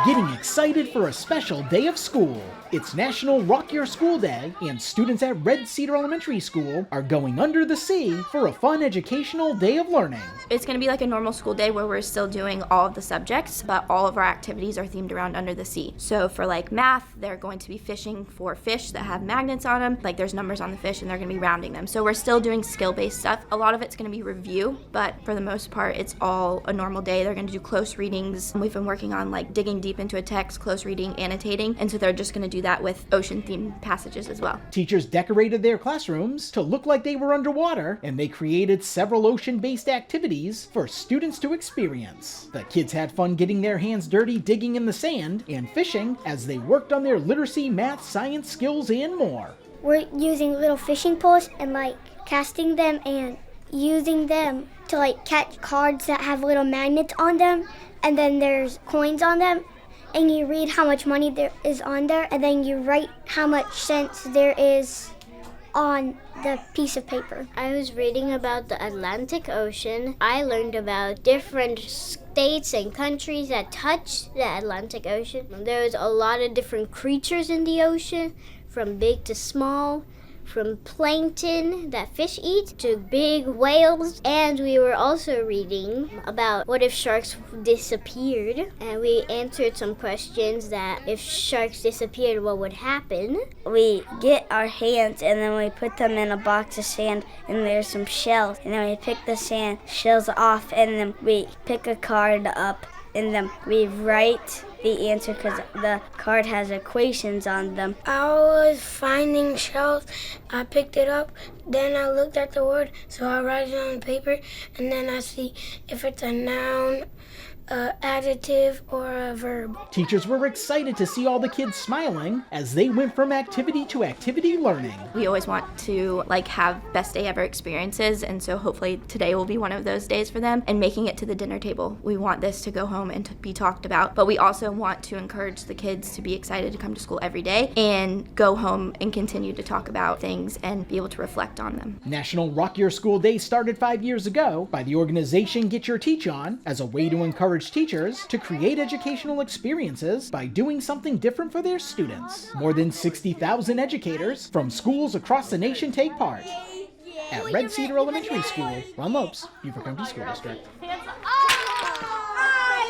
Getting excited for a special day of school. It's National Rock Your School Day, and students at Cedar Elementary School are going under the sea for a fun educational day of learning. It's going to be like a normal school day where we're still doing all of the subjects, but all of our activities are themed around under the sea. So for like math, they're going to be fishing for fish that have magnets on them. Like there's numbers on the fish and they're going to be rounding them. So we're still doing skill-based stuff. A lot of it's going to be review, but for the most part, it's all a normal day. They're going to do close readings. We've been working on like digging deep into a text, close reading, annotating, and so they're just going to do that with ocean-themed passages as well. Teachers decorated their classrooms to look like they were underwater, and they created several ocean-based activities for students to experience. The kids had fun getting their hands dirty digging in the sand and fishing as they worked on their literacy, math, science skills, and more. We're using little fishing poles and casting them and using them to catch cards that have little magnets on them, and then there's coins on them, and you read how much money there is on there, and then you write how much cents there is on the piece of paper. I was reading about the Atlantic Ocean. I learned about different states and countries that touch the Atlantic Ocean. There's a lot of different creatures in the ocean, from big to small, from plankton that fish eat to big whales. And we were also reading about what if sharks disappeared, and we answered some questions that if sharks disappeared, what would happen. We get our hands and then we put them in a box of sand, and there's some shells, and then we pick the sand shells off, and then we pick a card up, and then we write the answer because the card has equations on them. I was finding shells. I picked it up, then I looked at the word, so I write it on paper, and then I see if it's a noun, adjective, or a verb. Teachers were excited to see all the kids smiling as they went from activity to activity learning. We always want to have best day ever experiences, and so hopefully today will be one of those days for them. And making it to the dinner table, we want this to go home and to be talked about, but we also want to encourage the kids to be excited to come to school every day and go home and continue to talk about things and be able to reflect on them. National Rock Your School Day started 5 years ago by the organization Get Your Teach On as a way to encourage teachers to create educational experiences by doing something different for their students. More than 60,000 educators from schools across the nation take part. At Cedar Elementary School, Ron Lopes, Beaufort County School District.